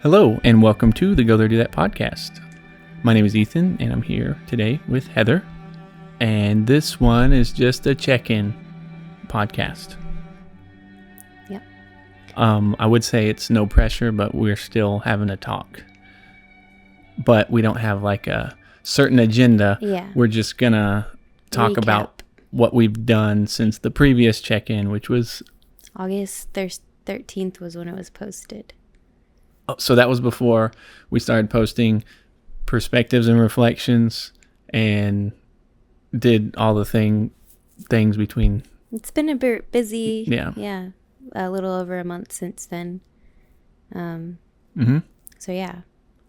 Hello, and welcome to the Go There Do That podcast. My name is Ethan, and I'm here today with Heather. And this one is just a check-in podcast. Yep. I would say it's no pressure, but we're still having a talk. But we don't have like a certain agenda. Yeah. We're just gonna talk about what we've done since the previous check-in, which was August 13th was when it was posted. So that was before we started posting perspectives and reflections and did all the things between. It's been a bit busy. Yeah. A little over a month since then. Mm-hmm. So yeah.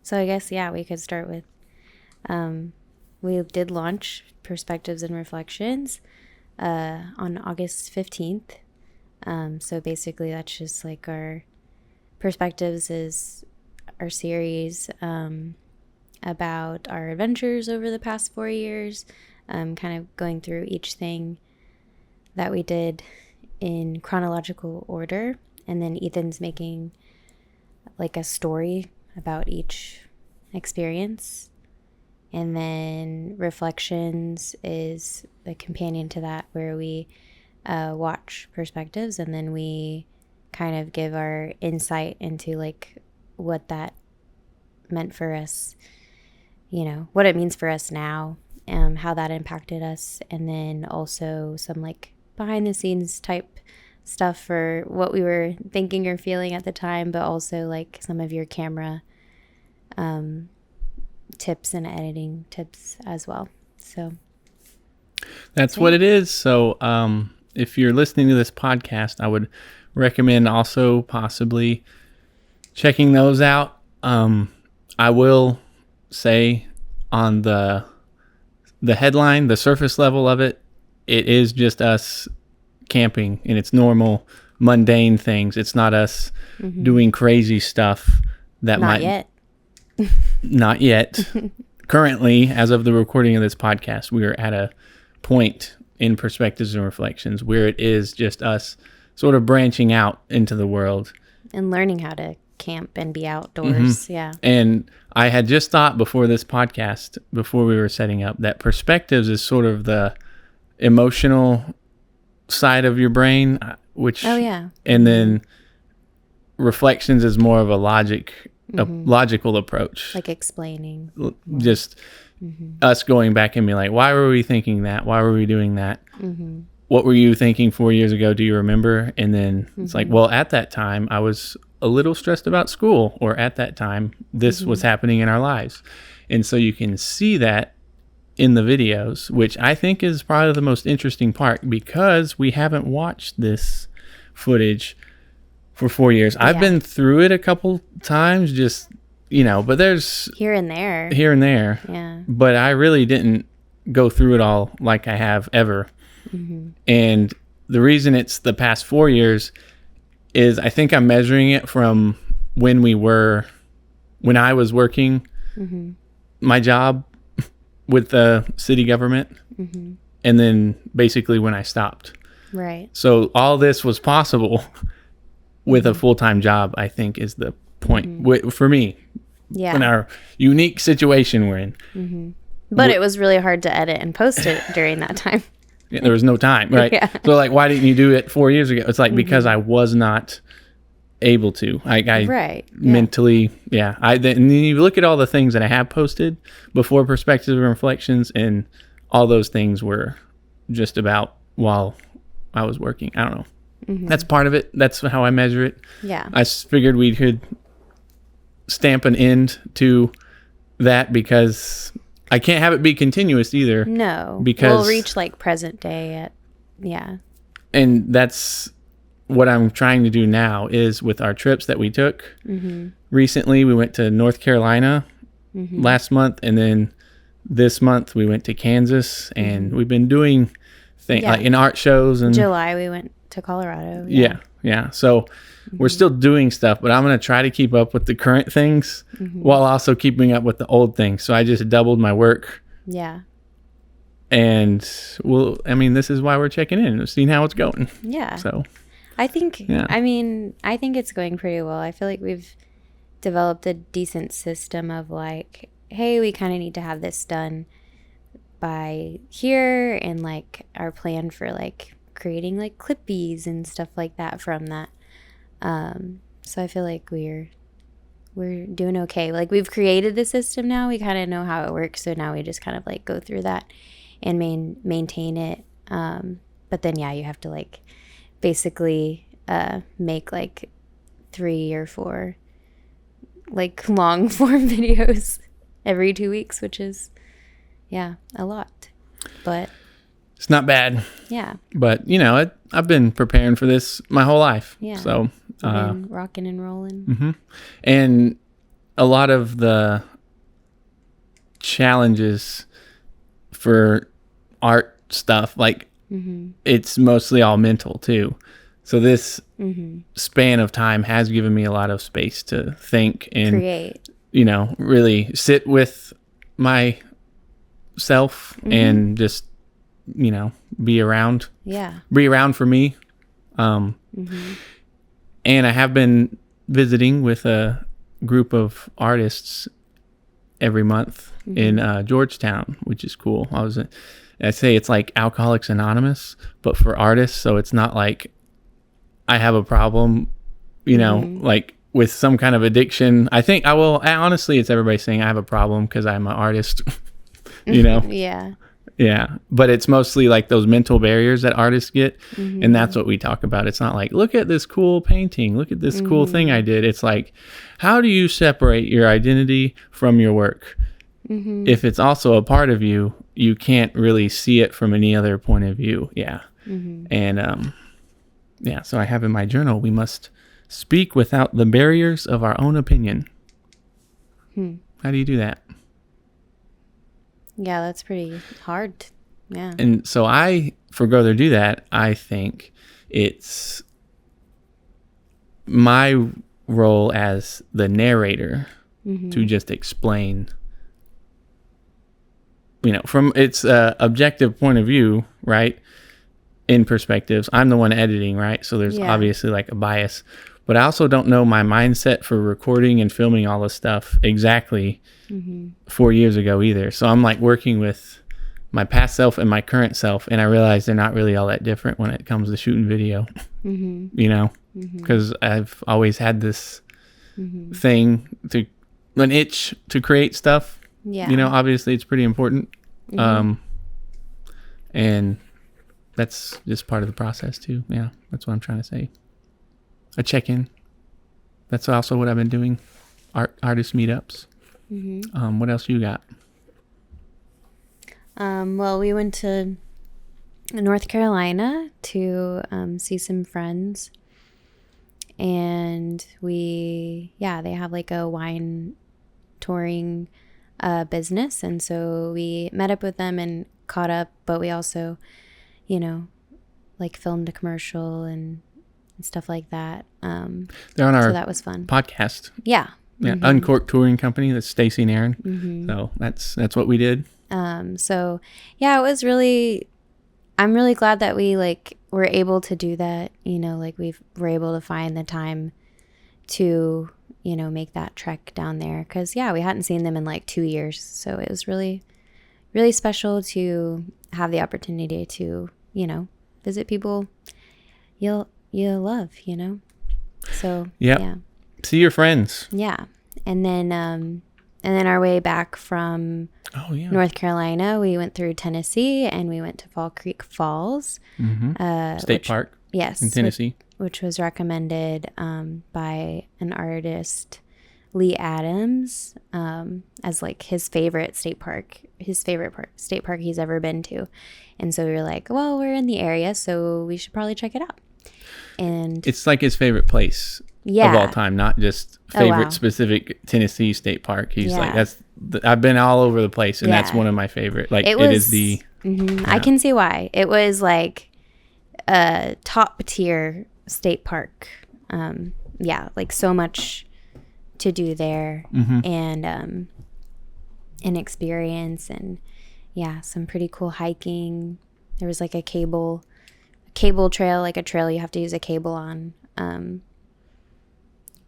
So I guess, we could start with, we did launch Perspectives and Reflections on August 15th. So basically that's just like our Perspectives is our series about our adventures over the past 4 years, kind of going through each thing that we did in chronological order. And then Ethan's making like a story about each experience. And then Reflections is the companion to that, where we watch Perspectives and then we kind of give our insight into like what that meant for us, what it means for us now, how that impacted us, and then also some like behind the scenes type stuff for what we were thinking or feeling at the time, but also like some of your camera tips and editing tips as well. So that's what it is. So if you're listening to this podcast, I would recommend also possibly checking those out. I will say on the headline, the surface level of it, it is just us camping and it's normal, mundane things. It's not us doing crazy stuff that not yet. Not yet. Currently, as of the recording of this podcast, we are at a point in Perspectives and Reflections where it is just us sort of branching out into the world. And learning how to camp and be outdoors. Mm-hmm. Yeah. And I had just thought before this podcast, before we were setting up, that Perspectives is sort of the emotional side of your brain, which... Oh, yeah. And then Reflections is more of a logical approach. Like explaining. Just us going back and be like, why were we thinking that? Why were we doing that? Mm-hmm. What were you thinking 4 years ago? Do you remember? And then it's like, well, at that time, I was a little stressed about school, or at that time, this was happening in our lives. And so you can see that in the videos, which I think is probably the most interesting part, because we haven't watched this footage for 4 years. I've been through it a couple times, just, but there's here and there. Yeah. But I really didn't go through it all like I have ever. And the reason it's the past 4 years is I think I'm measuring it from when I was working my job with the city government, and then basically when I stopped. Right. So all this was possible with a full-time job, I think, is the point for me. Yeah. In our unique situation we're in. But it was really hard to edit and post it during that time. Yeah, there was no time, right? Yeah. So like, why didn't you do it 4 years ago? It's like, because I was not able to. I mentally, and then you look at all the things that I have posted before Perspectives and Reflections, and all those things were just about while I was working. I don't know. That's part of it. That's how I measure it. Yeah. I figured we could stamp an end to that, because I can't have it be continuous either. No. Because we'll reach like present day And that's what I'm trying to do now, is with our trips that we took. Recently, we went to North Carolina last month, and then this month we went to Kansas, and we've been doing things like in art shows. And July we went to Colorado. Yeah. So we're still doing stuff, but I'm going to try to keep up with the current things while also keeping up with the old things. So I just doubled my work. Yeah. And this is why we're checking in and seeing how it's going. Yeah. So I think, I think it's going pretty well. I feel like we've developed a decent system of like, hey, we kind of need to have this done by here, and like our plan for like creating like clippies and stuff like that from that. So I feel like we're doing okay. Like we've created the system now. We kind of know how it works. So now we just kind of like go through that and maintain it. But then yeah, you have to like basically make like 3 or 4 like long form videos every 2 weeks, which is a lot. But it's not bad. Yeah. But you know, I've been preparing for this my whole life. Yeah. So been rocking and rolling. Mm-hmm. And a lot of the challenges for art stuff, like it's mostly all mental too. So this span of time has given me a lot of space to think and create. You know, really sit with myself and just, you know, be around. Yeah. Be around for me. And I have been visiting with a group of artists every month in Georgetown, which is cool. I say it's like Alcoholics Anonymous, but for artists. So it's not like I have a problem, you know, like with some kind of addiction. Honestly, it's everybody saying I have a problem because I'm an artist, you know? Yeah. But it's mostly like those mental barriers that artists get. And that's what we talk about. It's not like, look at this cool painting. Look at this cool thing I did. It's like, how do you separate your identity from your work? If it's also a part of you, you can't really see it from any other point of view. Yeah. And, so I have in my journal, we must speak without the barriers of our own opinion. How do you do that? Yeah, that's pretty hard. Yeah. And so for Go There Do That, I think it's my role as the narrator to just explain, you know, from its objective point of view, right? In perspectives, I'm the one editing, right? So there's obviously like a bias, but I also don't know my mindset for recording and filming all this stuff exactly 4 years ago either. So I'm like working with my past self and my current self, and I realize they're not really all that different when it comes to shooting video, you know, because I've always had this thing an itch to create stuff. Yeah. You know, obviously it's pretty important. And that's just part of the process too. Yeah, that's what I'm trying to say. A check-in. That's also what I've been doing. Artist meetups. What else you got? Well, we went to North Carolina to see some friends, and they have like a wine touring business, and so we met up with them and caught up, but we also, you know, like filmed a commercial and stuff like that. They're on our so that was fun podcast. Yeah. Uncorked Touring Company. That's Stacy and Aaron. So that's what we did. So yeah, it was really, I'm really glad that we like were able to do that. You know, like we're able to find the time to, you know, make that trek down there, because we hadn't seen them in like 2 years. So it was really, really special to have the opportunity to, you know, visit people you love, you know. So yeah, see your friends. Yeah. And then our way back from North Carolina, we went through Tennessee and we went to Fall Creek Falls State Park. Yes, in Tennessee, which was recommended by an artist, Lee Adams, as like his favorite state park he's ever been to. And so we were like, well, we're in the area, so we should probably check it out. And it's like his favorite place of all time, not just favorite specific Tennessee state park. He's like, I've been all over the place, and that's one of my favorite. Like it is the. I can see why. It was like a top tier state park. Like so much to do there, and an experience, and some pretty cool hiking. There was like a cable trail, like a trail you have to use a cable on,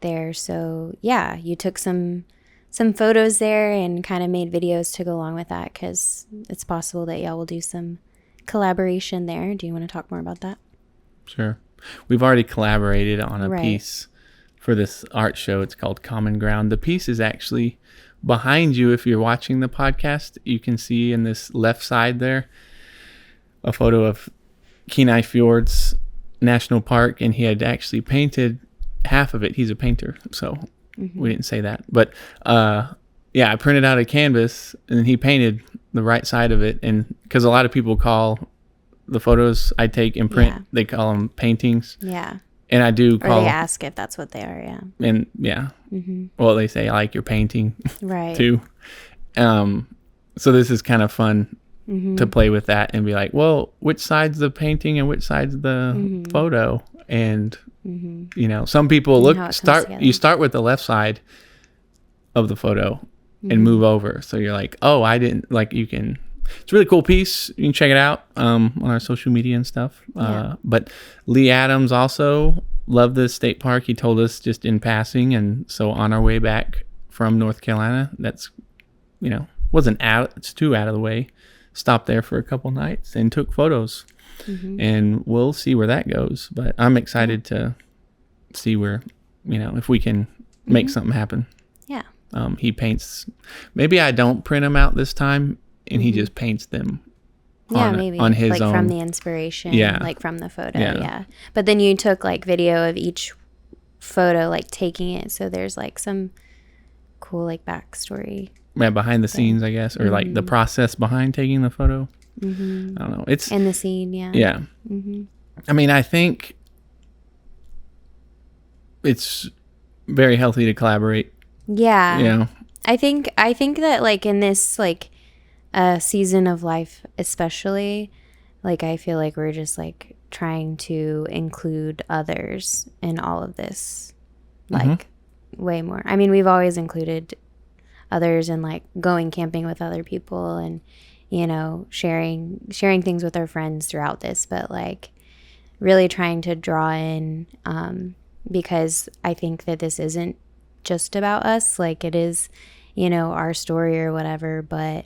there. So yeah, you took some photos there and kind of made videos to go along with that, because it's possible that y'all will do some collaboration there. Do you want to talk more about that? Sure. We've already collaborated on a Right. piece for this art show. It's called Common Ground. The piece is actually behind you. If you're watching the podcast, you can see in this left side there a photo of Kenai Fjords National Park, and he had actually painted half of it. He's a painter, so we didn't say that. But yeah, I printed out a canvas, and he painted the right side of it. And because a lot of people call the photos I take and print, Yeah. they call them paintings. Yeah. And I do Or call they ask if that's what they are. Yeah. and yeah. Well, they say I like your painting Right. too. So this is kind of fun to play with that and be like, well, which side's the painting and which side's the photo? And you know, some people how it comes together. you start with the left side of the photo and move over. So you're like, oh, I didn't like. You can. It's a really cool piece. You can check it out on our social media and stuff. Yeah. But Lee Adams also loved the state park. He told us just in passing. And so on our way back from North Carolina, that's, you know, wasn't out. It's too out of the way. Stopped there for a couple nights and took photos. And we'll see where that goes. But I'm excited to see where, you know, if we can make something happen. Yeah. He paints. Maybe I don't print them out this time. And he just paints them Maybe on his like own. from the inspiration, like from the photo. Yeah. Yeah. But then you took like video of each photo, like taking it. So there's like some cool like backstory. Yeah, behind the scenes, I guess, or like the process behind taking the photo. I don't know. It's In the scene. Yeah. yeah. I mean, I think it's very healthy to collaborate. Yeah. You know, I think that like in this like season of life especially, like I feel like we're just like trying to include others in all of this, like way more. I mean, we've always included others in like going camping with other people and, you know, sharing things with our friends throughout this, but like really trying to draw in because I think that this isn't just about us. Like it is, you know, our story or whatever, but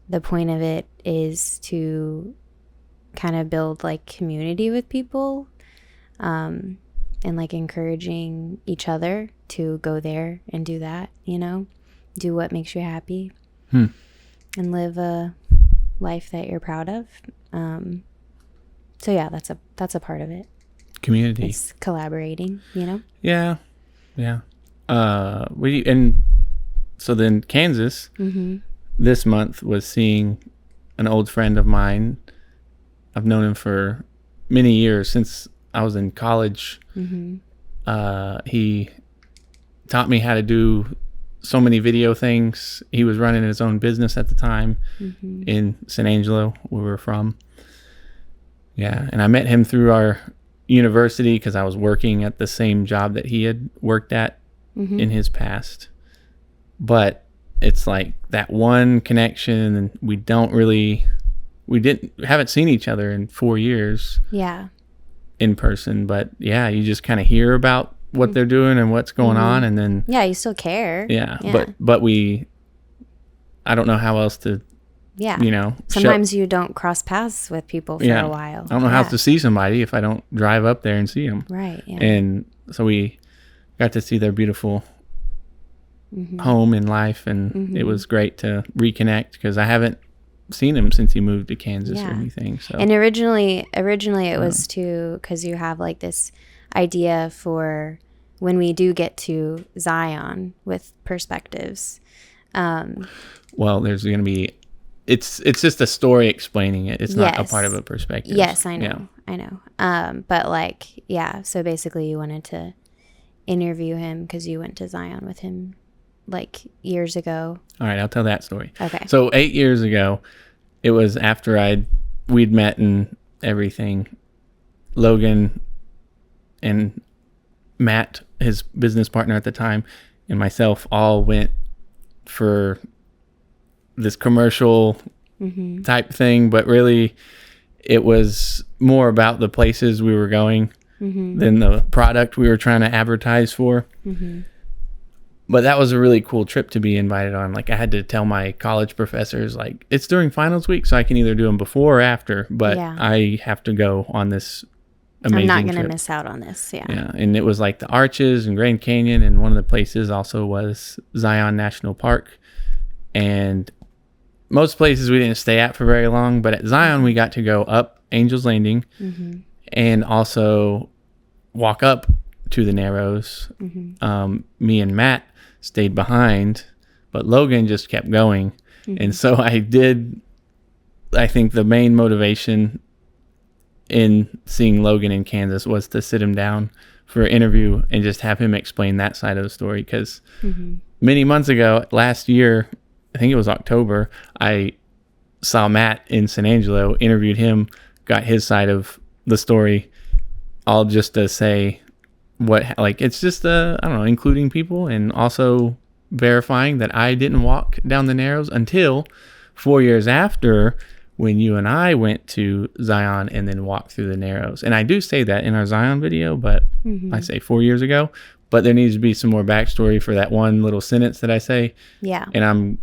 the point of it is to kind of build like community with people, and like encouraging each other to go there and do that, you know, do what makes you happy and live a life that you're proud of. So yeah, that's a part of it. community. It's collaborating, you know? Yeah. And so then Kansas this month was seeing an old friend of mine. I've known him for many years, since I was in college. He taught me how to do so many video things. He was running his own business at the time in San Angelo, where we're from. Yeah, and I met him through our university because I was working at the same job that he had worked at in his past. But it's like that one connection, and we haven't seen each other in 4 years. Yeah. In person. But yeah, you just kind of hear about what they're doing and what's going on, and then Yeah, you still care. yeah. But I don't know how else to, Yeah. you know, Sometimes you don't cross paths with people for a while. I don't know how to see somebody if I don't drive up there and see them. Right. Yeah. And so we got to see their beautiful home and life, and it was great to reconnect because I haven't seen him since he moved to Kansas or anything. So and originally it was to, because you have like this idea for when we do get to Zion with perspectives. Well, there's going to be, it's just a story explaining it. It's not a part of a perspective. Yes, I know. I know. But like, yeah. So basically you wanted to interview him because you went to Zion with him like years ago. All right, I'll tell that story. Okay. So 8 years ago, it was after we'd met and everything. Logan and Matt, his business partner at the time, and myself all went for this commercial type thing, but really it was more about the places we were going. than the product we were trying to advertise for. But that was a really cool trip to be invited on. Like, I had to tell my college professors, like, it's during finals week, so I can either do them before or after, but I have to go on this amazing I'm not going trip. to miss out on this. Yeah. Yeah. And it was like the Arches and Grand Canyon, and one of the places also was Zion National Park. And most places we didn't stay at for very long, but at Zion we got to go up Angel's Landing and also walk up to the Narrows. Me and Matt stayed behind, but Logan just kept going. And so I think the main motivation in seeing Logan in Kansas was to sit him down for an interview and just have him explain that side of the story. Because many months ago, last year, I think it was October, I saw Matt in San Angelo, interviewed him, got his side of the story, all just to say it's just I don't know, including people and also verifying that I didn't walk down the Narrows until 4 years after, when you and I went to Zion and then walked through the Narrows. And I do say that in our Zion video, but I say 4 years ago, but there needs to be some more backstory for that one little sentence that I say. Yeah. And I'm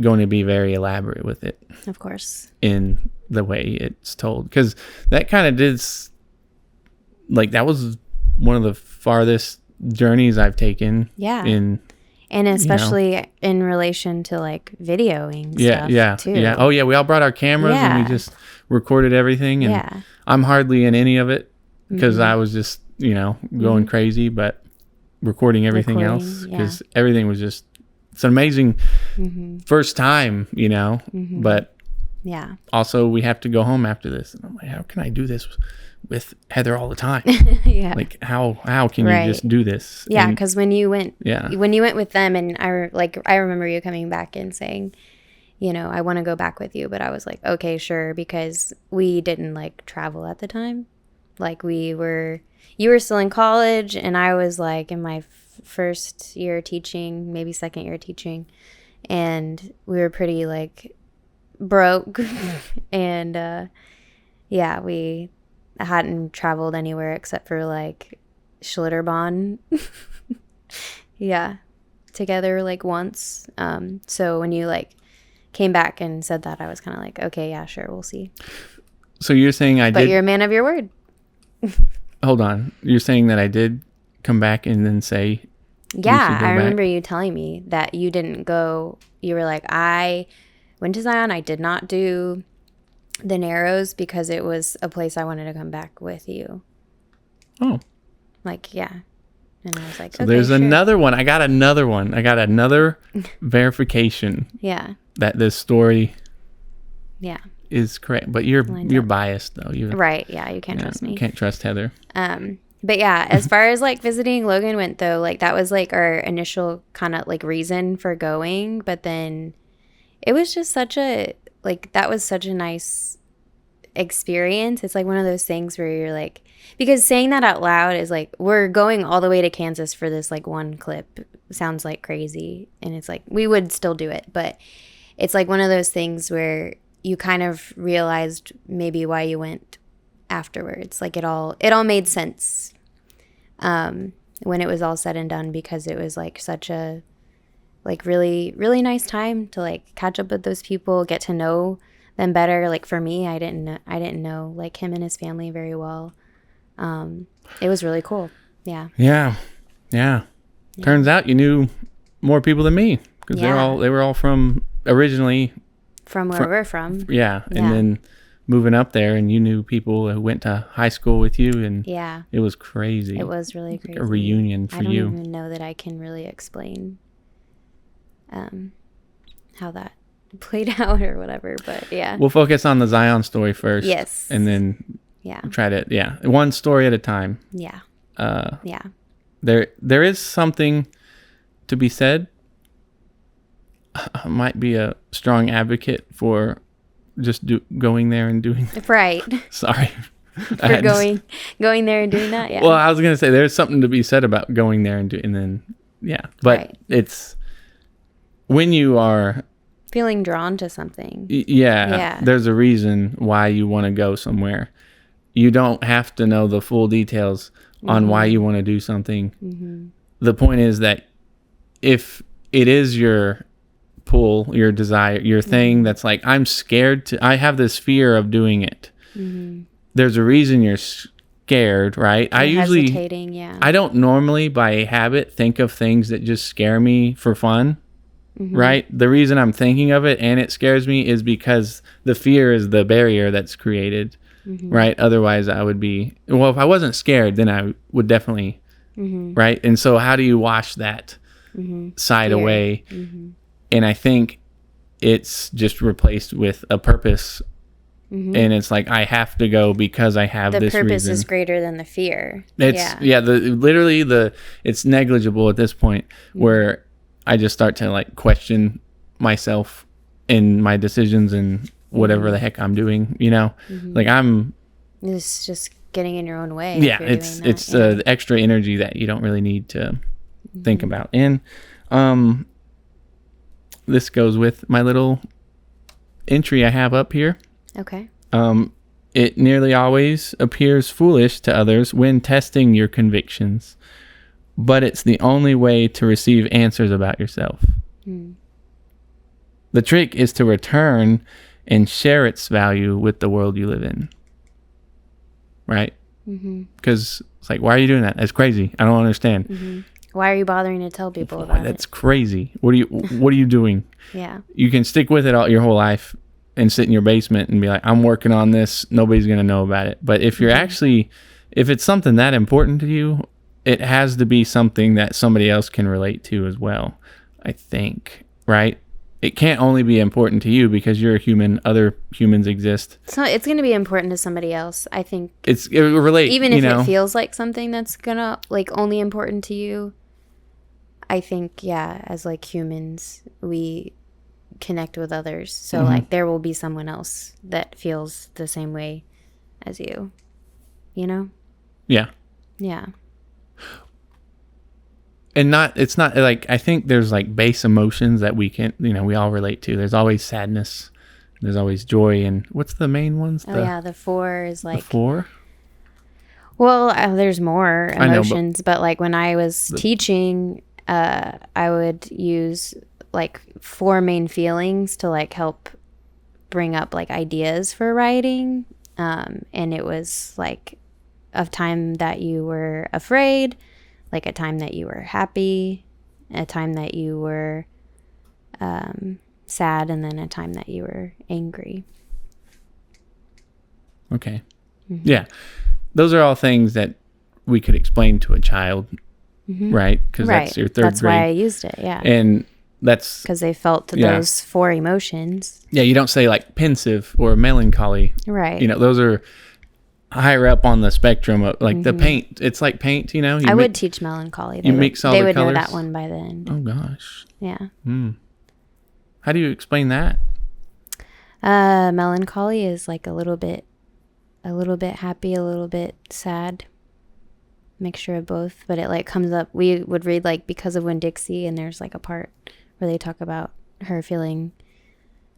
going to be very elaborate with it. Of course. In the way it's told. Because that kind of that was one of the farthest journeys I've taken. Yeah. And especially in relation to like videoing stuff too. Yeah. Oh yeah, we all brought our cameras and we just recorded everything. And I'm hardly in any of it because I was just, going crazy, but recording everything else because everything was just, it's an amazing first time, but also we have to go home after this. And I'm like, how can I do this with Heather all the time? Like how can you just do this? Yeah, because when you went with them, and I remember you coming back and saying, I want to go back with you, but I was like, okay, sure, because we didn't like travel at the time. Like you were still in college, and I was like in my first year teaching, maybe second year teaching, and we were pretty like broke, and we hadn't traveled anywhere except for like Schlitterbahn together like once. So when you like came back and said that, I was kind of like, okay, yeah, sure, we'll see. So you're saying but you're a man of your word. Hold on, you're saying that I did come back and then say I remember you telling me that you didn't go. You were like, I went to Zion, I did not do the Narrows because it was a place I wanted to come back with you. Oh. Like, yeah. And I was like, so okay, there's another one. I got another one. I got another verification. Yeah. That this story is correct. But you're biased though. Right. Yeah. You can't trust me. Can't trust Heather. But yeah, as far as like visiting Logan went though, like that was like our initial kind of like reason for going. But then it was just that was such a nice experience. It's like one of those things where you're like, because saying that out loud is like, we're going all the way to Kansas for this like one clip sounds like crazy. And it's like, we would still do it. But it's like one of those things where you kind of realized maybe why you went afterwards. Like it all made sense when it was all said and done, because it was like such a like really, really nice time to like catch up with those people, get to know them better. Like for me, I didn't know like him and his family very well. It was really cool. Yeah. Turns out you knew more people than me, because they were all from originally from where we're from. Yeah. And then moving up there, and you knew people who went to high school with you, and it was crazy. It was really crazy. Like a reunion for you. I don't even know that I can really explain how that played out or whatever, but yeah. We'll focus on the Zion story first. Yes. And then try to one story at a time. Yeah. There is something to be said. I might be a strong advocate for just going there and doing that. Right. Sorry. For going there and doing that, yeah. Well, I was gonna say there's something to be said about going there and but it's when you are feeling drawn to something. There's a reason why you want to go somewhere, you don't have to know the full details on why you want to do something. The point is that if it is your pull, your desire, your thing that's like, I'm scared I have this fear of doing it. There's a reason you're scared, right? Hesitating, yeah. I don't normally by habit think of things that just scare me for fun, right? The reason I'm thinking of it and it scares me is because the fear is the barrier that's created, right? Otherwise I would be, well, if I wasn't scared, then I would definitely, right? And so how do you wash that side Fear. away? And I think it's just replaced with a purpose. And it's like, I have to go because I have this reason. The purpose is greater than the fear. It's it's negligible at this point where I just start to like question myself in my decisions and whatever the heck I'm doing, you know, like It's just getting in your own way. Yeah. It's the extra energy that you don't really need to think about. And, this goes with my little entry I have up here. Okay. It nearly always appears foolish to others when testing your convictions, but it's the only way to receive answers about yourself. The trick is to return and share its value with the world you live in. Right? Because it's like, why are you doing that? That's crazy. I don't understand. Why are you bothering to tell people about That's crazy. What are you doing? Yeah. You can stick with it all your whole life and sit in your basement and be like, I'm working on this. Nobody's going to know about it. But if you're if it's something that important to you, it has to be something that somebody else can relate to as well, I think, right? It can't only be important to you because you're a human. Other humans exist. So it's going to be important to somebody else. I think it relates. Even if it feels like something that's going to like only important to you, I think, yeah, as like humans, we connect with others. So like there will be someone else that feels the same way as you, you know? Yeah. Yeah. And it's not like, I think there's like base emotions that we can, we all relate to. There's always sadness. There's always joy. And what's the main ones? The 4 is like. The 4? Well, there's more emotions, but like when I was teaching, I would use like 4 main feelings to like help bring up like ideas for writing. And it was like a time that you were afraid, like a time that you were happy, a time that you were sad, and then a time that you were angry. Okay. Yeah. Those are all things that we could explain to a child. Right? Because that's your third grade. That's why I used it, yeah. And that's... Because they felt those 4 emotions. Yeah, you don't say like pensive or melancholy. Right. Those are higher up on the spectrum of like the paint. It's like paint, I would teach melancholy. You mix all the colors? They would know that one by then. Oh, gosh. Yeah. How do you explain that? Melancholy is like a little bit happy, a little bit sad. Mixture of both, but it like comes up. We would read like Because of Winn-Dixie, and there's like a part where they talk about her feeling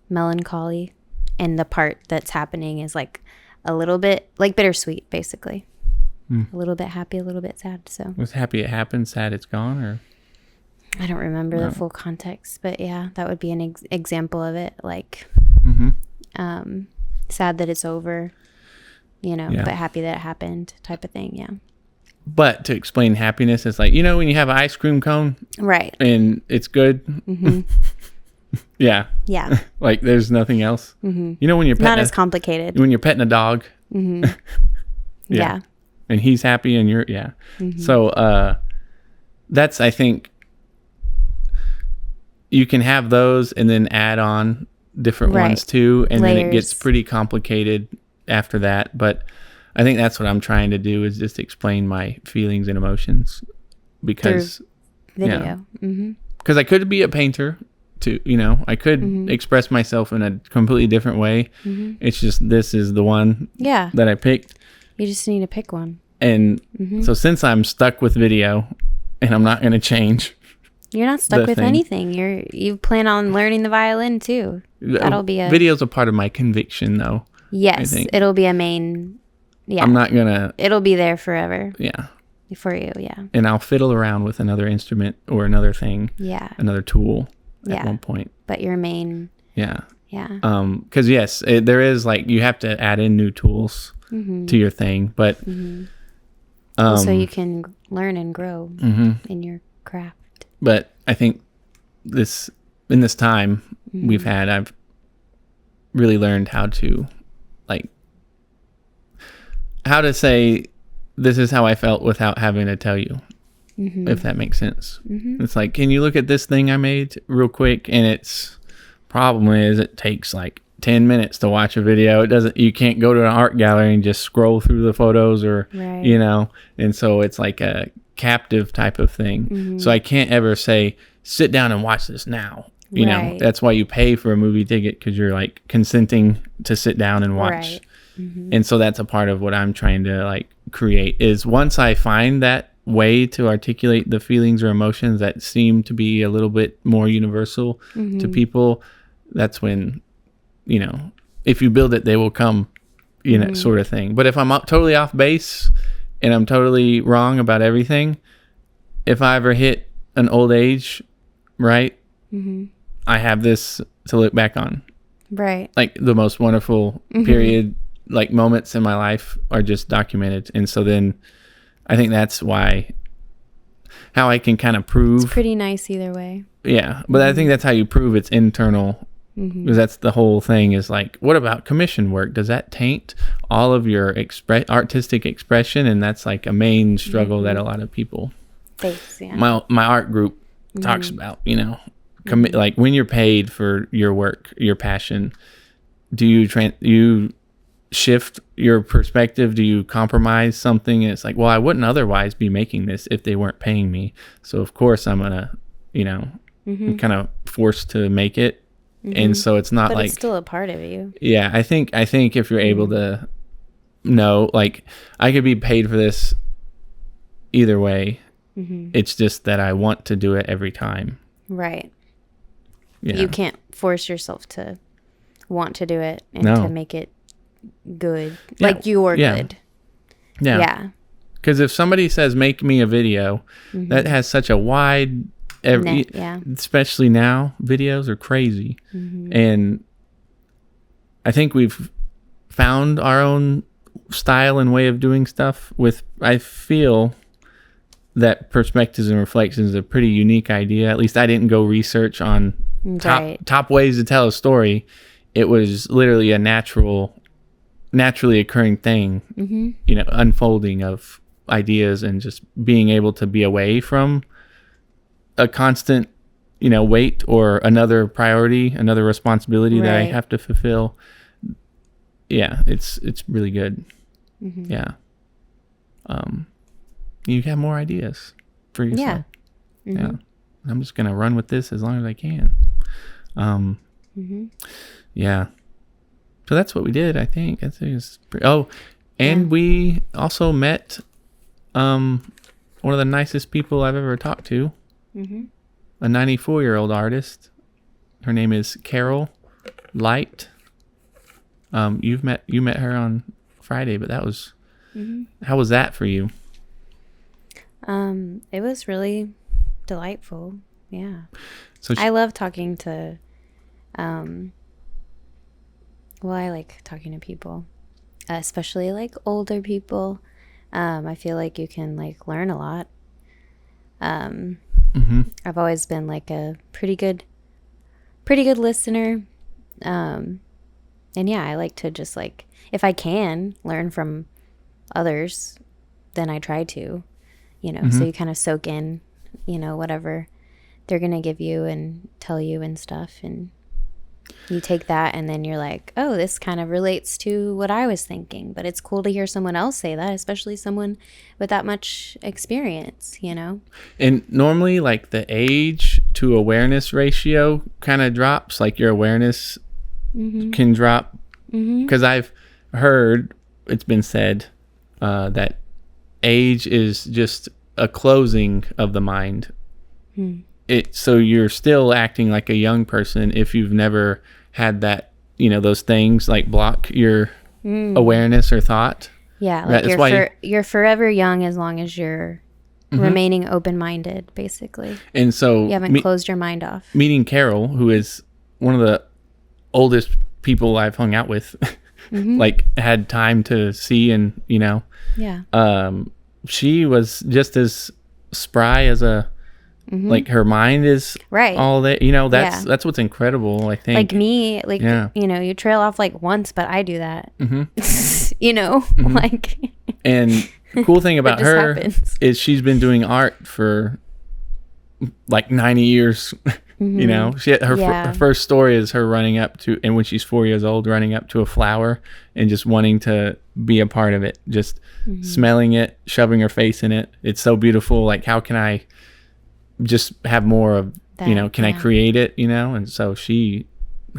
melancholy, and the part that's happening is like a little bit like bittersweet, basically. A little bit happy, a little bit sad. So was happy it happened, sad it's gone, or I don't remember the full context, but yeah, that would be an example of it. Like sad that it's over, but happy that it happened, type of thing. Yeah. But to explain happiness, it's like, when you have an ice cream cone. Right. And it's good. Yeah. Yeah. Like there's nothing else. When you're petting not as complicated. When you're petting a dog. Yeah. And he's happy and you're, So that's, I think, you can have those and then add on different ones too. And then it gets pretty complicated after that. But I think that's what I'm trying to do, is just explain my feelings and emotions, because video. Because I could be a painter too, I could express myself in a completely different way. It's just, this is the one that I picked. You just need to pick one. And so since I'm stuck with video and I'm not going to change. You're not stuck with anything. You plan on learning the violin too. That'll be video's a part of my conviction though. Yes, it'll be a main Yeah. I'm not gonna. It'll be there forever. Yeah. For you, yeah. And I'll fiddle around with another instrument or another thing. Yeah. Another tool at one point. But your main. Yeah. Yeah. Because yes, there is like you have to add in new tools to your thing, but so you can learn and grow in your craft. But I think in this time we've had, I've really learned how to say this is how I felt without having to tell you, if that makes sense. It's like, can you look at this thing I made real quick? And problem is it takes like 10 minutes to watch a video. You can't go to an art gallery and just scroll through the photos or, and so it's like a captive type of thing. So I can't ever say, sit down and watch this now. You know, that's why you pay for a movie ticket, because you're like consenting to sit down and watch. And so that's a part of what I'm trying to like create, is once I find that way to articulate the feelings or emotions that seem to be a little bit more universal to people, that's when, if you build it, they will come, sort of thing. But if I'm totally off base and I'm totally wrong about everything, if I ever hit an old age, right, I have this to look back on. Right. Like the most wonderful period, like moments in my life are just documented. And so then I think that's how I can kind of prove. It's pretty nice either way. Yeah. But I think that's how you prove it's internal. Because that's the whole thing, is like, what about commission work? Does that taint all of your artistic expression? And that's like a main struggle that a lot of people face. Yeah. My art group talks about, like when you're paid for your work, your passion, do you shift your perspective? Do you compromise something? And it's like, well, I wouldn't otherwise be making this if they weren't paying me. So of course I'm gonna, I'm kind of forced to make it. And so it's not, but like, it's still a part of you. Yeah, I think if you're able to know, like, I could be paid for this either way. It's just that I want to do it every time. Right. Yeah. You can't force yourself to want to do it and to make it good. Yeah. Like you're good. Yeah. Yeah. Because if somebody says, make me a video, that has such a wide... especially now, videos are crazy. And I think we've found our own style and way of doing stuff I feel that Perspectives and Reflections is a pretty unique idea. At least I didn't go research on top ways to tell a story. It was literally a naturally occurring thing, unfolding of ideas and just being able to be away from a constant, weight or another priority, another responsibility that I have to fulfill. Yeah, it's really good. Yeah. You have more ideas for yourself. Yeah. I'm just gonna run with this as long as I can. Yeah. So that's what we did, I think. We also met one of the nicest people I've ever talked to. A 94-year-old artist. Her name is Carol Light. You met her on Friday, but that was how was that for you? It was really delightful. Yeah. So I love talking to I like talking to people, especially like older people. I feel like you can like learn a lot. I've always been like a pretty good listener. And yeah, I like to just like, if I can learn from others, then I try to, so you kind of soak in, whatever they're going to give you and tell you and stuff. And you take that and then you're like, oh, this kind of relates to what I was thinking. But it's cool to hear someone else say that, especially someone with that much experience, And normally, like, the age to awareness ratio kind of drops. Like, your awareness can drop. Because I've heard, it's been said, that age is just a closing of the mind. So you're still acting like a young person if you've never had that, those things like block your awareness or thought. Yeah, Right, like you're forever young as long as you're remaining open-minded, basically. And so You haven't closed your mind off. meeting Carol, who is one of the oldest people I've hung out with, like had time to see, and Yeah. she was just as spry as a like her mind is Right. all that, that's what's incredible, I think. Like me, like, Yeah. you trail off like once, but I do that. Like. And the cool thing about just her happens. is she's been doing art for like 90 years. She had her first story is her running up to, and when she's 4 years old, running up to a flower and just wanting to be a part of it, just smelling it, shoving her face in it. It's so beautiful. Like, how can I just have more of That, can I create it, and so she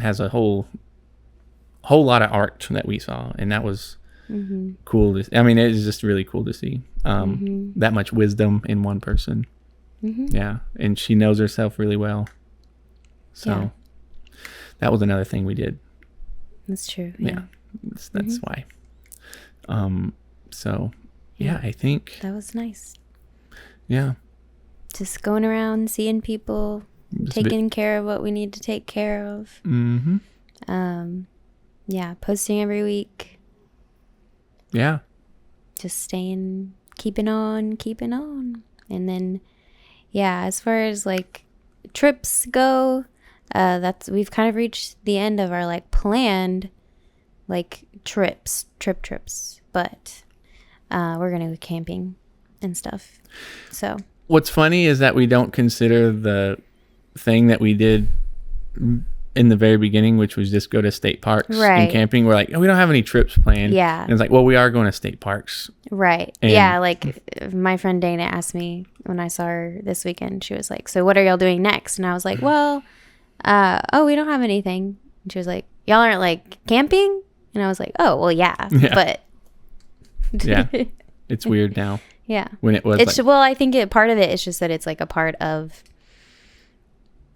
has a whole lot of art that we saw, and that was cool it was just really cool to see that much wisdom in one person. And she knows herself really well, so that was another thing we did. That's true. That's why. So I think That was nice. Just going around, seeing people, taking care of what we need to take care of. Posting every week. Just keeping on. And then, as far as like trips go, we've kind of reached the end of our like planned like trips, but we're going to go camping and stuff. So. What's funny is that we don't consider the thing that we did in the very beginning, which was just go to state parks and camping. We're like, we don't have any trips planned. Yeah. And it's like, well, we are going to state parks. Right. And like my friend Dana asked me when I saw her this weekend, she was like, so what are y'all doing next? And I was like, well, we don't have anything. And she was like, y'all aren't like camping? And I was like, oh, well, yeah. But. Yeah. It's weird now. Yeah. When it was I think part of it is just that it's like a part of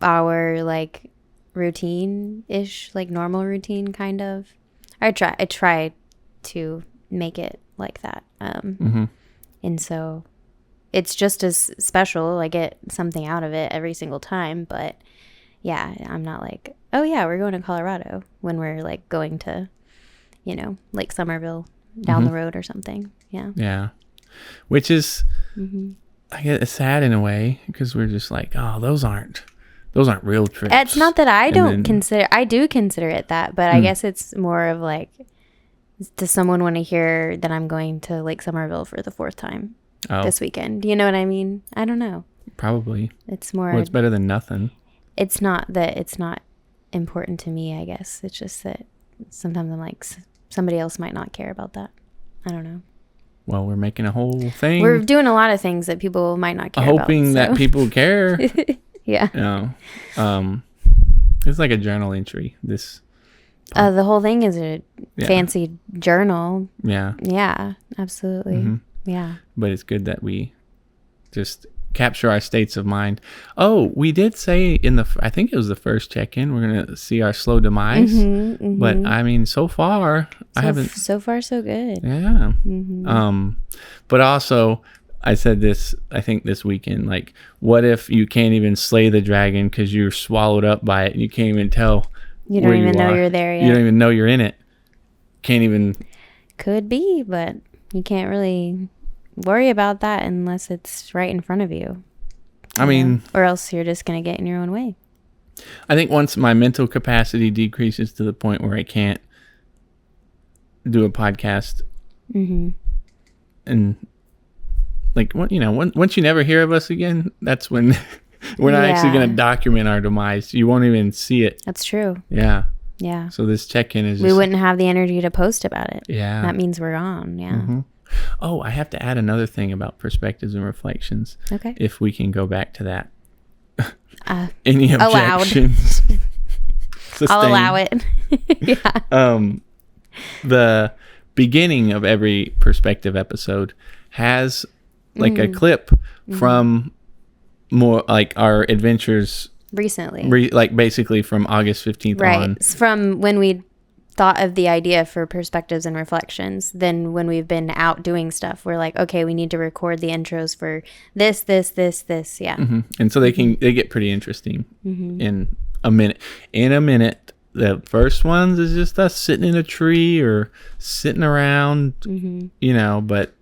our like routine-ish, like normal routine kind of. I try to make it like that. And so it's just as special. I get something out of it every single time, but I'm not like, oh yeah, we're going to Colorado when we're like going to, like Somerville down the road or something. Yeah. Which is, I guess, sad in a way, because we're just like, oh, those aren't real trips. It's not that I do consider it that, but I guess it's more of like, does someone want to hear that I'm going to Lake Somerville for the 4th time this weekend? You know what I mean? I don't know. Probably. It's more. Well, it's better than nothing. It's not that it's not important to me, I guess. It's just that sometimes I'm like, somebody else might not care about that. I don't know. Well, we're making a whole thing. We're doing a lot of things that people might not care about. Hoping that people care. Yeah. It's like a journal entry. The whole thing is a fancy journal. Yeah. Yeah, absolutely. Yeah. But it's good that we just capture our states of mind. Oh, we did say I think it was the first check-in, we're going to see our slow demise. But I mean, so far, I haven't. So far, so good. Yeah. But also, I said this, I think this weekend, like, what if you can't even slay the dragon because you're swallowed up by it and you can't even tell you don't even know you're there yet. You don't even know you're in it. Can't even. Could be, but you can't really worry about that unless it's right in front of you. I mean, or else you're just going to get in your own way. I think once my mental capacity decreases to the point where I can't do a podcast, and like, once you never hear of us again, that's when we're not actually going to document our demise. You won't even see it. That's true. Yeah. Yeah. So this check-in is just, we wouldn't have the energy to post about it. Yeah. That means we're gone. Yeah. Oh, I have to add another thing about perspectives and reflections. Okay. If we can go back to that. Any objections? I'll allow it. Yeah. The beginning of every perspective episode has like a clip from more like our adventures recently. Like basically from August 15th on. Right. From when we thought of the idea for Perspectives and Reflections. Then when we've been out doing stuff, we're like, okay, we need to record the intros for this. Yeah. And so they get pretty interesting in a minute. In a minute, the first ones is just us sitting in a tree or sitting around, but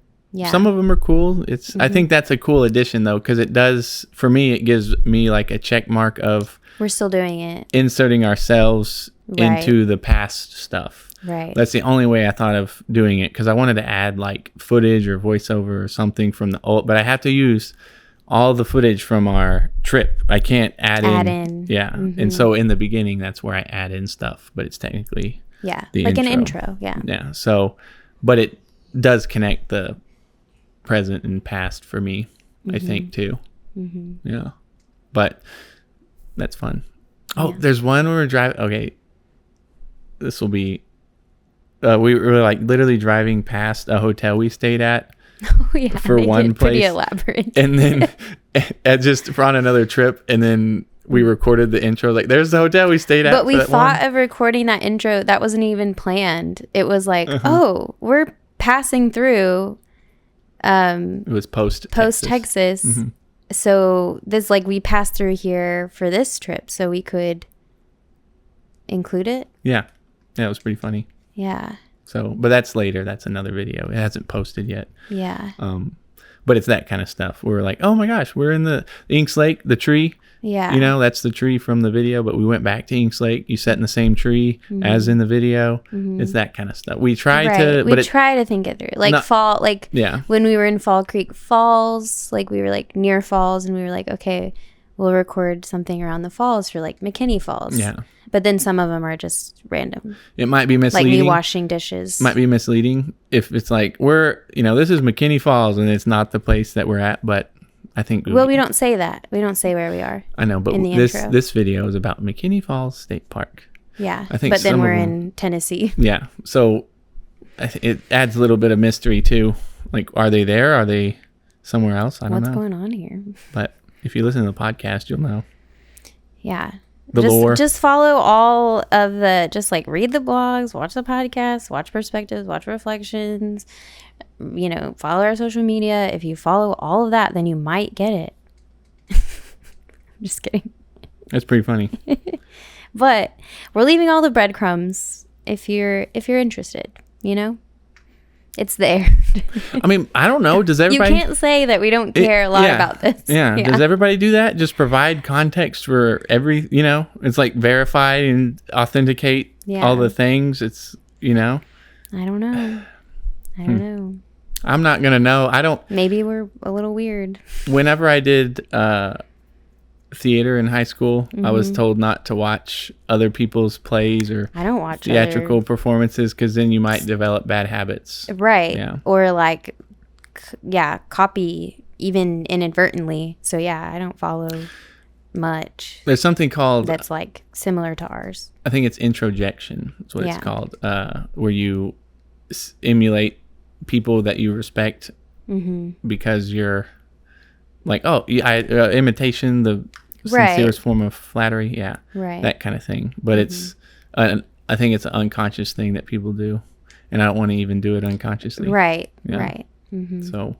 some of them are cool. I think that's a cool addition though, because it does, for me, it gives me like a check mark of we're still doing it, inserting ourselves into the past stuff. Right. That's the only way I thought of doing it, because I wanted to add like footage or voiceover or something from the old, but I have to use all the footage from our trip. I can't add in. Yeah. And so in the beginning, that's where I add in stuff, but it's technically the like intro. an intro. Yeah. So, but it does connect the present and past for me, I think too. Yeah. But that's fun. Oh, there's one where we're driving. Okay. This will be, we were like literally driving past a hotel we stayed at. For one place. Pretty elaborate. And then just on another trip, and then we recorded the intro. Like, there's the hotel we stayed at. But we thought of recording that intro. That wasn't even planned. It was like, oh, we're passing through. It was post Texas. So this, like, we passed through here for this trip, so we could include it. Yeah, it was pretty funny. Yeah. So, but that's later. That's another video. It hasn't posted yet. Yeah. But it's that kind of stuff. We're like, oh my gosh, we're in the Inks Lake, the tree. Yeah. You know, that's the tree from the video, but we went back to Inks Lake. You sat in the same tree as in the video. It's that kind of stuff. We try to think it through. Like when we were in Fall Creek Falls, like we were like near falls, and we were like, okay, we'll record something around the falls for like McKinney Falls. Yeah. But then some of them are just random. It might be misleading. Like me washing dishes. Might be misleading if it's like, this is McKinney Falls and it's not the place that we're at, but I think... Well, we don't say that. We don't say where we are. I know, but this video is about McKinney Falls State Park. Yeah, I think, but then we're in Tennessee. Yeah, so it adds a little bit of mystery too. Like, are they there? Are they somewhere else? I don't know. What's going on here? But if you listen to the podcast, you'll know. Yeah. Lore. Just follow all of just like read the blogs, watch the podcast, watch Perspectives, watch Reflections, follow our social media. If you follow all of that, then you might get it. I'm just kidding. That's pretty funny. But we're leaving all the breadcrumbs if you're interested, It's there. I mean, I don't know. Does everybody... You can't say that we don't care a lot about this. Yeah. Does everybody do that? Just provide context for every, it's like verify and authenticate all the things. It's, I don't know. I don't know. I'm not going to know. I don't... Maybe we're a little weird. Whenever I did theater in high school, I was told not to watch other people's plays or I don't watch theatrical performances, because then you might develop bad habits. Right. Yeah. Or like, copy even inadvertently. So yeah, I don't follow much. There's something called... that's like similar to ours. I think it's introjection. That's what it's called. Where you emulate people that you respect because you're like, imitation, the sincerest form of flattery. Yeah. Right. That kind of thing. But it's, I think it's an unconscious thing that people do. And I don't want to even do it unconsciously. Right. Yeah. Right. So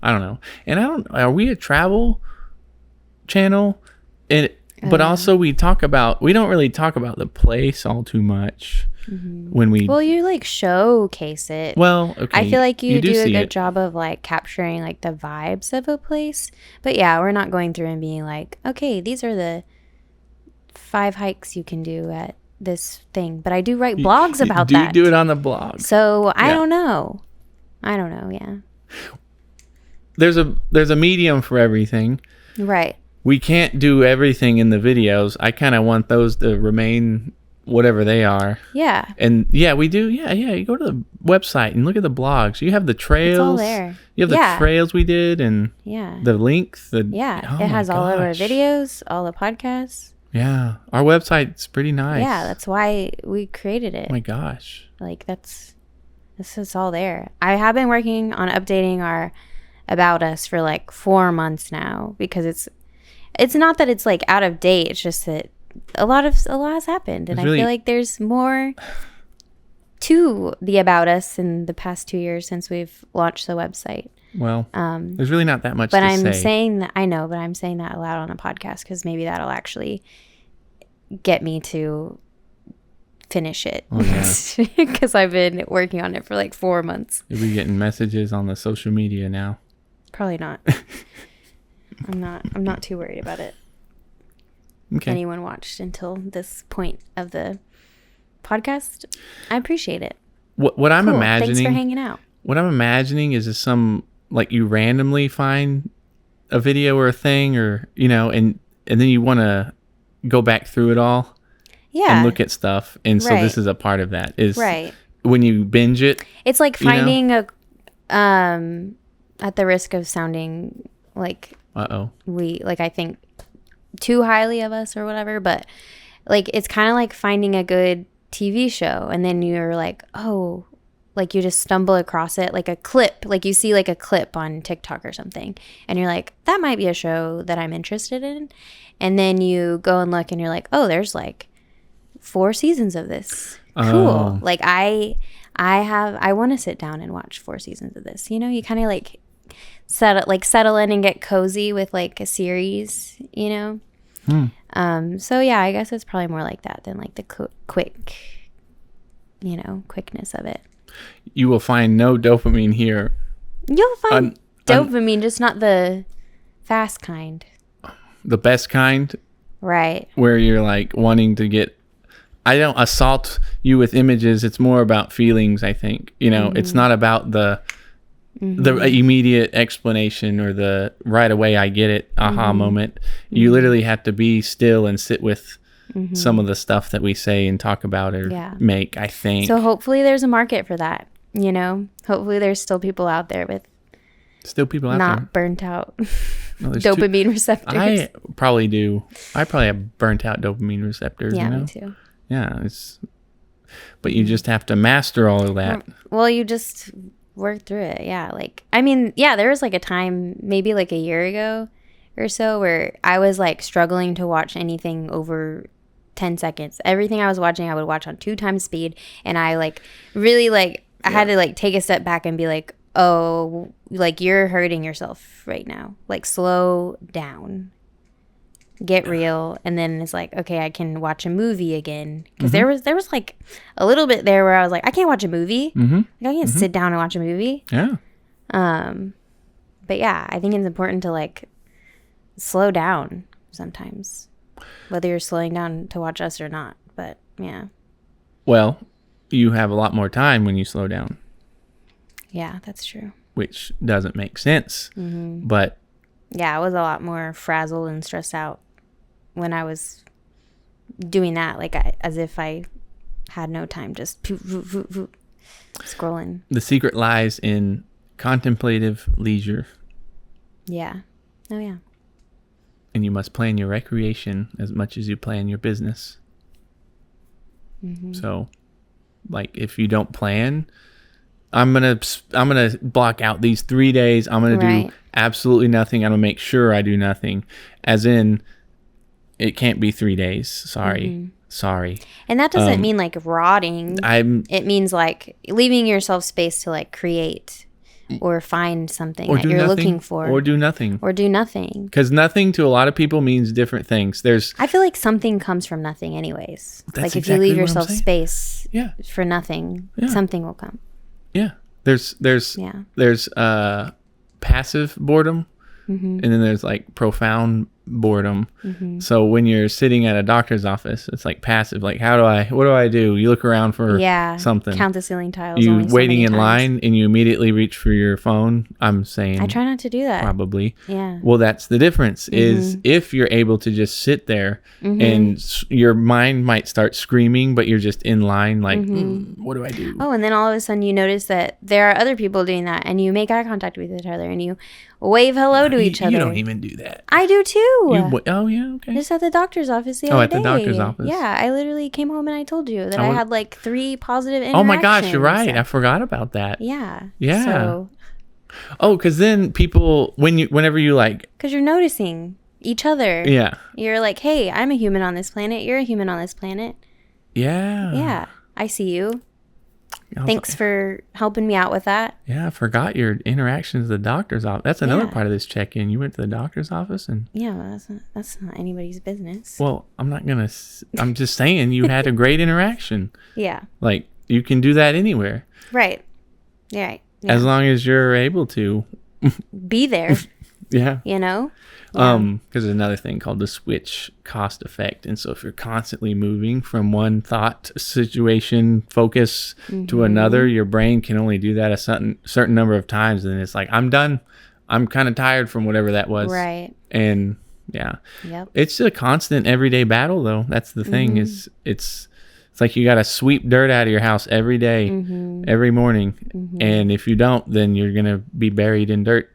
I don't know. And are we a travel channel? But also we don't really talk about the place all too much when we... Well, you like showcase it. Well, okay. I feel like you do a good it. job of like capturing like the vibes of a place. But yeah, we're not going through and being like, okay, these are the 5 hikes you can do at this thing. But I do write blogs about that. Do you do it on the blog? So I don't know. Yeah. There's a medium for everything. Right. We can't do everything in the videos. I kind of want those to remain whatever they are. Yeah. And we do. Yeah. You go to the website and look at the blogs. You have the trails. It's all there. You have the trails we did and the links. It has all of our videos, all the podcasts. Yeah. Our website's pretty nice. Yeah. That's why we created it. Oh my gosh. Like this is all there. I have been working on updating our About Us for like 4 months now, because it's not that it's like out of date. It's just that a lot has happened, and I feel like there's more to the About Us in the past 2 years since we've launched the website. Well, there's really not that much But to I'm say. saying that, I know, but I'm saying that aloud on a podcast because maybe that'll actually get me to finish it. Oh, yeah. Because I've been working on it for like 4 months. You'll be getting messages on the social media now. Probably not. I'm not too worried about it. Okay. Anyone watched until this point of the podcast, I appreciate it. What I'm Cool. imagining. Thanks for hanging out. What I'm imagining is some, like, you randomly find a video or a thing, or and then you want to go back through it all. Yeah. And look at stuff, and so this is a part of that. Is right. When you binge it. It's like finding a at the risk of sounding like I think too highly of us or whatever, but like it's kind of like finding a good TV show, and then you're like, oh, like you just stumble across it, like a clip, like you see like a clip on TikTok or something, and you're like, that might be a show that I'm interested in, and then you go and look and you're like, oh, there's like 4 seasons of this. Cool. Like I want to sit down and watch 4 seasons of this. You kind of like settle in and get cozy with like a series, So yeah, I guess it's probably more like that than like the quick, quickness of it. You will find no dopamine here. You'll find dopamine, just not the fast kind. The best kind. Right. Where you're like wanting to get, I don't assault you with images. It's more about feelings, I think. It's not about the immediate explanation or the right away I get it aha moment. You literally have to be still and sit with some of the stuff that we say and talk about or make, I think. So hopefully there's a market for that, Hopefully there's still people out there with not burnt out dopamine receptors. I probably do. I probably have burnt out dopamine receptors. Yeah, me too. Yeah, but you just have to master all of that. Well, you just work through it. Yeah. There was like a time, maybe like a year ago or so, where I was like struggling to watch anything over 10 seconds. Everything I was watching, I would watch on 2 times speed. And I like really like, I had to like take a step back and be like, oh, like you're hurting yourself right now. Like slow down. Get real. And then it's like, okay, I can watch a movie again, because there was like a little bit there where I was like, I can't watch a movie. Like, I can't sit down and watch a movie. But yeah, I think it's important to like slow down sometimes, whether you're slowing down to watch us or not. But yeah, well, you have a lot more time when you slow down. Yeah, that's true, which doesn't make sense. But yeah, I was a lot more frazzled and stressed out when I was doing that, like as if I had no time, just scrolling. The secret lies in contemplative leisure. Yeah. Oh, yeah. And you must plan your recreation as much as you plan your business. So, like, if you don't plan, I'm gonna block out these 3 days. I'm gonna do absolutely nothing. I'm gonna make sure I do nothing. As in, it can't be 3 days. Sorry. And that doesn't mean like rotting. It means like leaving yourself space to like create or find something that you're looking for. Or do nothing. Because nothing to a lot of people means different things. I feel like something comes from nothing anyways. Like if you leave yourself space for nothing, something will come. Yeah. There's passive boredom, and then there's like profound boredom. So when you're sitting at a doctor's office, it's like passive. Like, what do I do? You look around for something. Count the ceiling tiles. You waiting in line and you immediately reach for your phone. I'm saying I try not to do that. Probably. Yeah. Well, that's the difference is if you're able to just sit there and your mind might start screaming, but you're just in line like, what do I do? Oh, and then all of a sudden you notice that there are other people doing that, and you make eye contact with each other and you wave hello to each other. You don't even do that. I do too. Oh yeah, okay. Just at the doctor's office the other day. Oh, at the doctor's office. Yeah, I literally came home and I told you that I had like 3 positive interactions. Oh my gosh, you're right. I forgot about that. Yeah. Yeah. So, because then people, whenever you like, because you're noticing each other. Yeah. You're like, hey, I'm a human on this planet. You're a human on this planet. Yeah. Yeah. I see you. Thanks for helping me out with that. Yeah, I forgot your interactions at the doctor's office. That's another part of this check-in. You went to the doctor's office and... Yeah, well, that's not anybody's business. Well, I'm just saying you had a great interaction. Yeah. Like, you can do that anywhere. Right. Yeah. As long as you're able to. Be there. Yeah. You know? Because there's another thing called the switch cost effect. And so if you're constantly moving from one thought, situation, focus to another, your brain can only do that a certain number of times. And it's like, I'm done. I'm kind of tired from whatever that was. Right. And yeah. Yep. It's a constant everyday battle, though. That's the thing. Is it's like you got to sweep dirt out of your house every day, every morning. And if you don't, then you're going to be buried in dirt.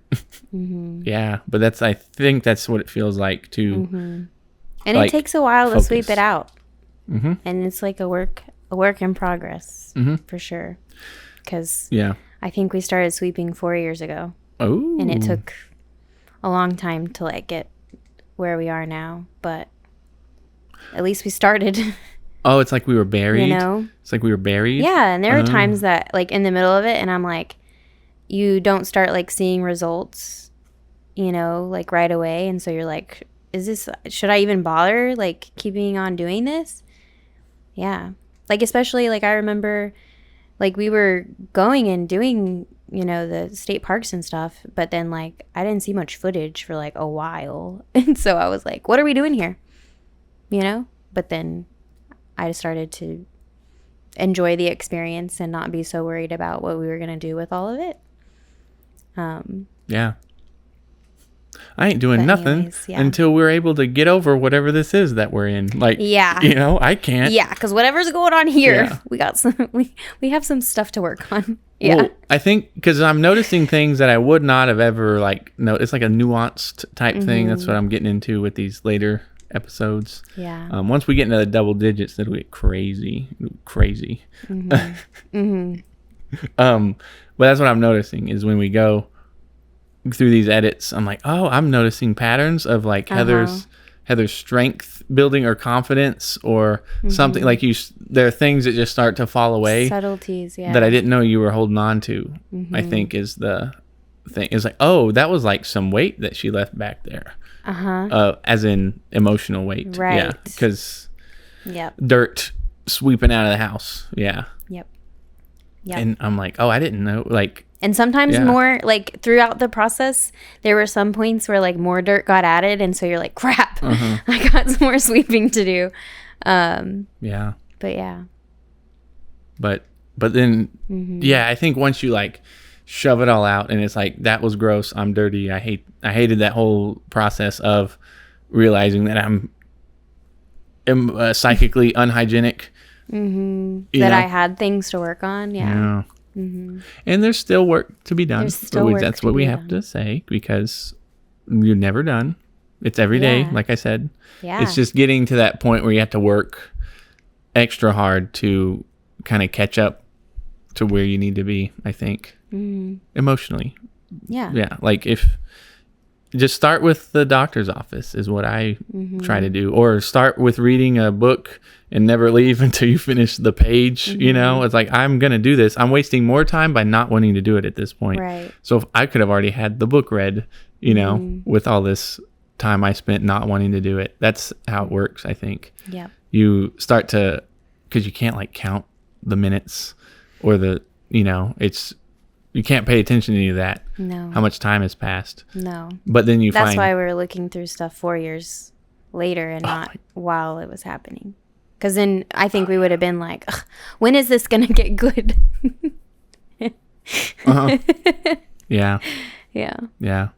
Yeah. But I think that's what it feels like to. And like, it takes a while focus. to sweep it out. And it's like a work in progress for sure. Because I think we started sweeping 4 years ago. Oh. And it took a long time to like get where we are now. But at least we started. Oh, it's like we were buried. You know? It's like we were buried. Yeah, and there are times that like in the middle of it, and I'm like, you don't start like seeing results, you know, like right away, and so you're like, should I even bother like keeping on doing this? Yeah, like especially like I remember, like we were going and doing, you know, the state parks and stuff, but then like I didn't see much footage for like a while, and so I was like, what are we doing here? You know, but then I started to enjoy the experience and not be so worried about what we were going to do with all of it. Yeah. I ain't doing nothing until we're able to get over whatever this is that we're in. Like, you know, I can't. Yeah, because whatever's going on here, we got some. We have some stuff to work on. Yeah, well, I think because I'm noticing things that I would not have ever like. No, it's like a nuanced type thing. That's what I'm getting into with these later episodes. Yeah. Once we get into the double digits, it'll get crazy. But that's what I'm noticing is when we go through these edits, I'm like, oh, I'm noticing patterns of like Heather's strength building or confidence or something like there are things that just start to fall away. Subtleties, that I didn't know you were holding on to. I think is the thing. It's like, oh, that was like some weight that she left back there. As in emotional weight. Right. Yeah. Because dirt sweeping out of the house. Yeah. Yep. And I'm like, oh, I didn't know. Like, and sometimes more like throughout the process, there were some points where like more dirt got added, and so you're like, crap, I got some more sweeping to do. Yeah. But yeah. But then, I think once you like shove it all out, and it's like that was gross. I'm dirty. I hated that whole process of realizing that I'm psychically unhygienic. That I had things to work on. Yeah. And there's still work to be done. That's what we have to say, because you're never done. It's every day, like I said. Yeah. It's just getting to that point where you have to work extra hard to kind of catch up to where you need to be, I think, emotionally. Yeah. Yeah. Like just start with the doctor's office is what I try to do, or start with reading a book and never leave until you finish the page. You know, it's like, I'm going to do this. I'm wasting more time by not wanting to do it at this point. Right. So if I could have already had the book read, you know, with all this time I spent not wanting to do it. That's how it works, I think. Yeah. You start to, because you can't like count the minutes or you can't pay attention to any of that. No. How much time has passed. No. But then That's why we were looking through stuff 4 years later and not while it was happening. Because then I think we would have been like, when is this going to get good? Yeah. Yeah. Yeah.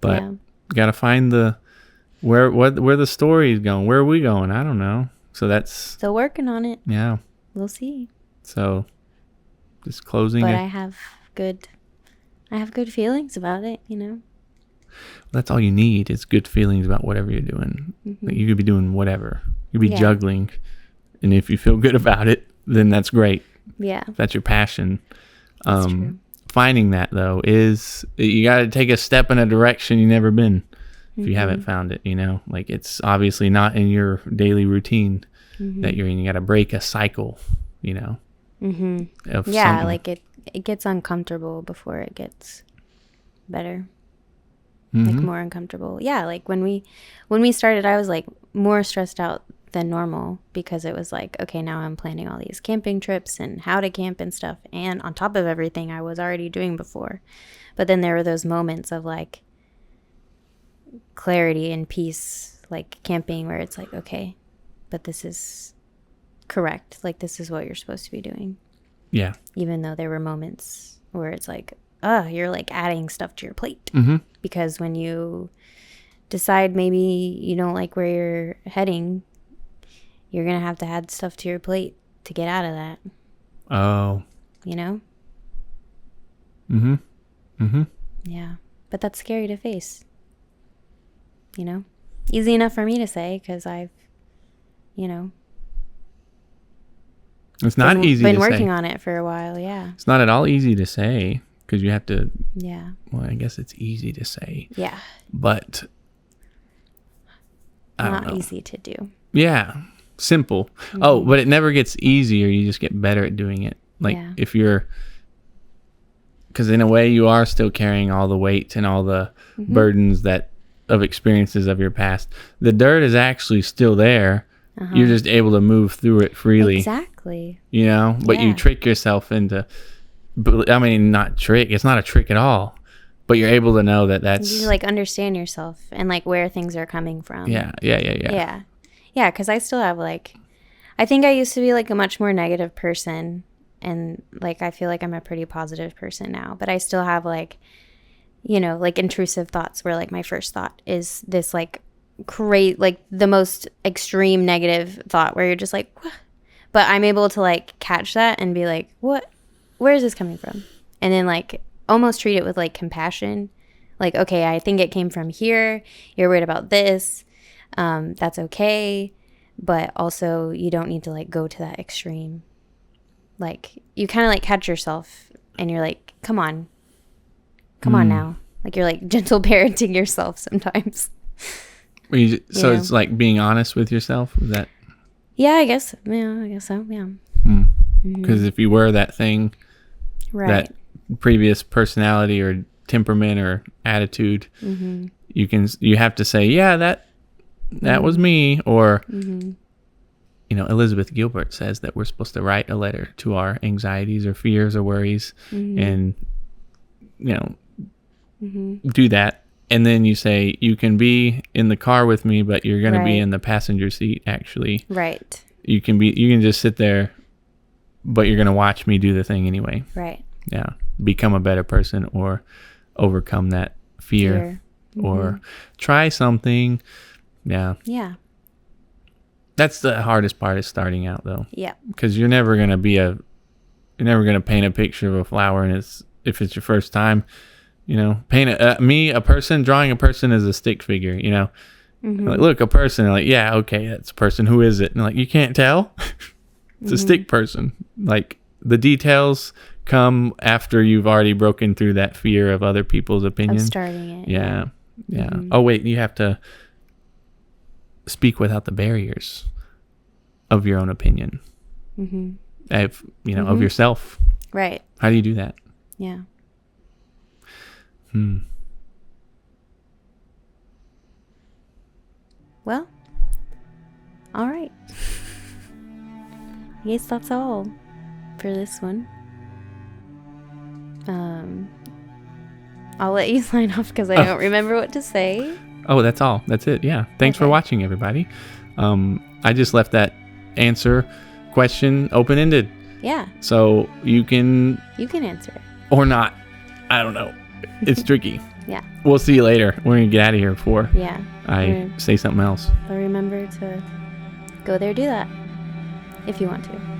But you got to find where the story is going. Where are we going? I don't know. So that's still working on it. Yeah. We'll see. So just closing. But I have good feelings about it, you know. That's all you need is good feelings about whatever you're doing. Like you could be doing whatever. You could be juggling. And if you feel good about it, then that's great. Yeah. If that's your passion. That's true. Finding that, though, is you got to take a step in a direction you've never been if you haven't found it, you know. Like it's obviously not in your daily routine that you're in. You got to break a cycle, you know. Yeah, like it gets uncomfortable before it gets better. Like more uncomfortable. Yeah, like when we started, I was like more stressed out than normal because it was like, okay, now I'm planning all these camping trips and how to camp and stuff, and on top of everything I was already doing before. But then there were those moments of like clarity and peace, like camping, where it's like, okay, but this is correct. Like this is what you're supposed to be doing. Yeah. Even though there were moments where it's like, you're like adding stuff to your plate. Because when you decide maybe you don't like where you're heading, you're going to have to add stuff to your plate to get out of that. Oh. You know? Yeah. But that's scary to face. You know? Easy enough for me to say because I've, it's not easy to say. Been working on it for a while, yeah. It's not at all easy to say because you have to. Yeah. Well, I guess it's easy to say. Yeah. But I don't know. Not easy to do. Yeah. Simple. Oh, but it never gets easier. You just get better at doing it. Like if you're, because in a way you are still carrying all the weight and all the burdens of experiences of your past. The dirt is actually still there. You're just able to move through it freely. Exactly. You know, but you trick yourself into, I mean, not trick. It's not a trick at all, but you're able to know that's. You like understand yourself and like where things are coming from. Yeah. Yeah. Because I still have like, I think I used to be like a much more negative person. And like, I feel like I'm a pretty positive person now, but I still have like, like intrusive thoughts where like my first thought is this like like the most extreme negative thought where you're just like, what? But I'm able to like catch that and be like, what, where is this coming from? And then like almost treat it with like compassion. Like, okay, I think it came from here. You're worried about this. That's okay. But also you don't need to like go to that extreme. Like you kind of like catch yourself and you're like, come on now. Like you're like gentle parenting yourself sometimes. So it's like being honest with yourself. Is that? Yeah, I guess. Yeah, I guess so. Yeah. Because if you were that thing, that previous personality or temperament or attitude, you have to say, yeah, that was me. Or, Elizabeth Gilbert says that we're supposed to write a letter to our anxieties or fears or worries and, do that. And then you say, you can be in the car with me, but you're going to be in the passenger seat, actually. Right. You can just sit there, but you're going to watch me do the thing anyway. Right. Yeah. Become a better person or overcome that fear. Or try something. Yeah. Yeah. That's the hardest part is starting out, though. Yeah. Because you're never going to paint a picture of a flower, and if it's your first time, paint a person. Drawing a person as a stick figure, like, look, a person, like, yeah, okay, that's a person. Who is it? And like, you can't tell. It's a stick person. Like the details come after you've already broken through that fear of other people's opinion. Of starting it. Yeah. Oh wait, you have to speak without the barriers of your own opinion. Of yourself. Right. How do you do that? Yeah. Well, all right. I guess that's all for this one. I'll let you sign off because I don't remember what to say. Oh, that's all. That's it. Yeah. Thanks for watching, everybody. I just left that question open-ended. Yeah. So you can answer it. Or not. I don't know. It's tricky. Yeah. We'll see you later. We're going to get out of here before I say something else. But remember to go there, do that if you want to.